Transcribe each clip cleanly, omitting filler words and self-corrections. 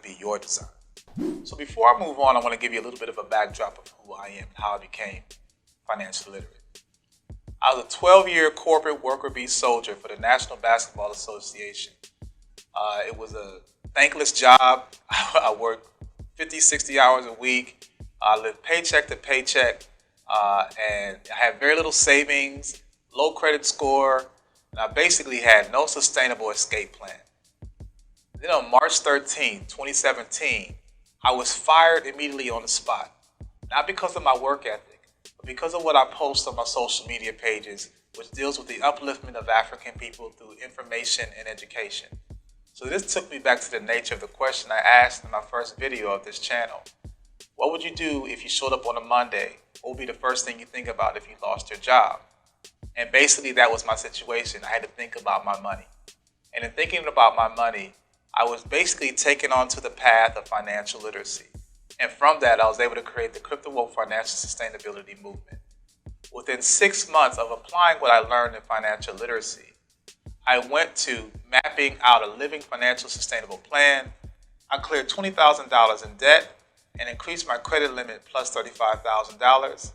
be your design. So before I move on, I want to give you a little bit of a backdrop of who I am and how I became financially literate. I was a 12-year corporate worker bee soldier for the National Basketball Association. It was a thankless job. I worked 50, 60 hours a week. I lived paycheck to paycheck, and I had very little savings, low credit score, and I basically had no sustainable escape plan. Then on March 13, 2017, I was fired immediately on the spot. Not because of my work ethic, but because of what I post on my social media pages, which deals with the upliftment of African people through information and education. So this took me back to the nature of the question I asked in my first video of this channel. What would you do if you showed up on a Monday? What would be the first thing you think about if you lost your job? And basically that was my situation. I had to think about my money. And in thinking about my money, I was basically taken onto the path of financial literacy. And from that, I was able to create the Cryptowoke financial sustainability movement. Within 6 months of applying what I learned in financial literacy, I went to mapping out a living financial sustainable plan. I cleared $20,000 in debt and increased my credit limit plus $35,000.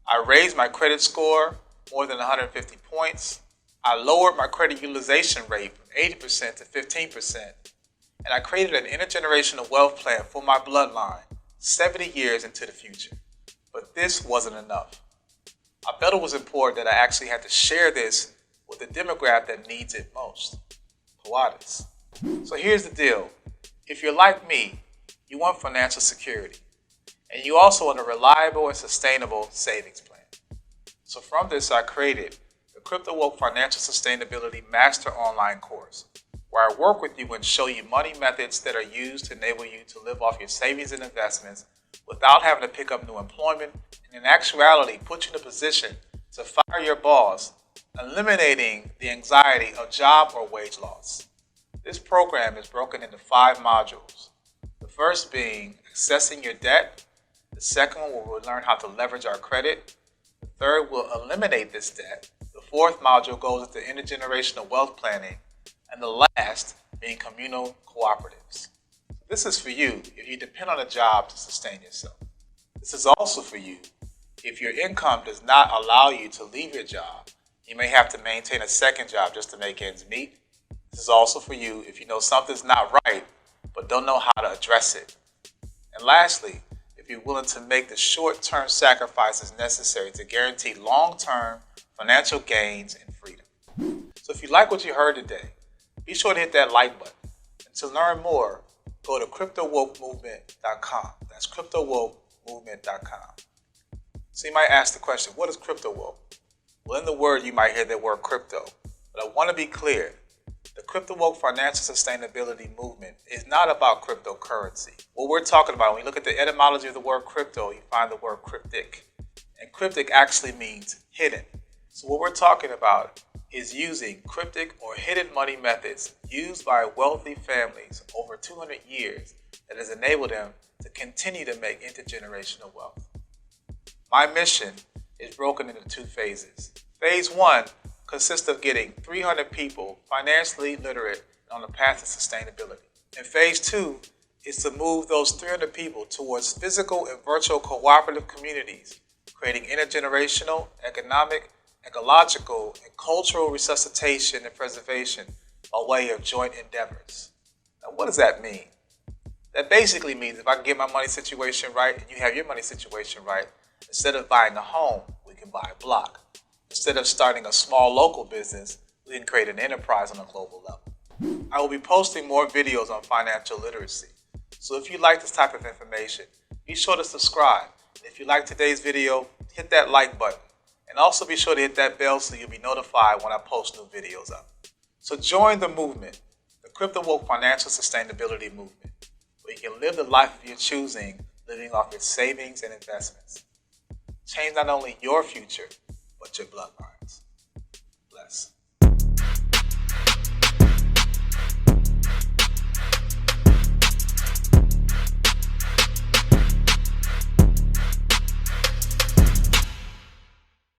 I raised my credit score more than 150 points. I lowered my credit utilization rate from 80% to 15%. And I created an intergenerational wealth plan for my bloodline 70 years into the future. But this wasn't enough. I felt it was important that I actually had to share this with the demographic that needs it most, POADUS. So here's the deal. If you're like me, you want financial security, and you also want a reliable and sustainable savings plan. So from this, I created the Cryptowoke Financial Sustainability Master Online course, where I work with you and show you money methods that are used to enable you to live off your savings and investments without having to pick up new employment, and in actuality, put you in a position to fire your boss, eliminating the anxiety of job or wage loss. This program is broken into 5 modules. The first being assessing your debt. The second one, we'll learn how to leverage our credit. The third will eliminate this debt. The fourth module goes into intergenerational wealth planning. And the last being communal cooperatives. This is for you if you depend on a job to sustain yourself. This is also for you if your income does not allow you to leave your job. You may have to maintain a second job just to make ends meet. This is also for you if you know something's not right, but don't know how to address it. And lastly, if you're willing to make the short-term sacrifices necessary to guarantee long-term financial gains and freedom. So if you like what you heard today, be sure to hit that like button. And to learn more, go to cryptowokemovement.com. That's cryptowokemovement.com. So you might ask the question, what is Cryptowoke? Well, in the word, you might hear the word crypto. But I want to be clear. The Cryptowoke Financial Sustainability Movement is not about cryptocurrency. What we're talking about, when you look at the etymology of the word crypto, you find the word cryptic. And cryptic actually means hidden. So what we're talking about is using cryptic or hidden money methods used by wealthy families over 200 years that has enabled them to continue to make intergenerational wealth. My mission is broken into 2 phases. Phase 1 consists of getting 300 people financially literate on the path to sustainability. And phase 2 is to move those 300 people towards physical and virtual cooperative communities, creating intergenerational, economic, ecological, and cultural resuscitation and preservation by way of joint endeavors. Now, what does that mean? That basically means if I can get my money situation right and you have your money situation right, instead of buying a home, we can buy a block. Instead of starting a small local business, we can create an enterprise on a global level. I will be posting more videos on financial literacy. So if you like this type of information, be sure to subscribe. And if you like today's video, hit that like button. And also be sure to hit that bell so you'll be notified when I post new videos up. So join the movement, the Cryptowoke Financial Sustainability Movement, where you can live the life of your choosing, living off your savings and investments. Change not only your future, but your bloodline.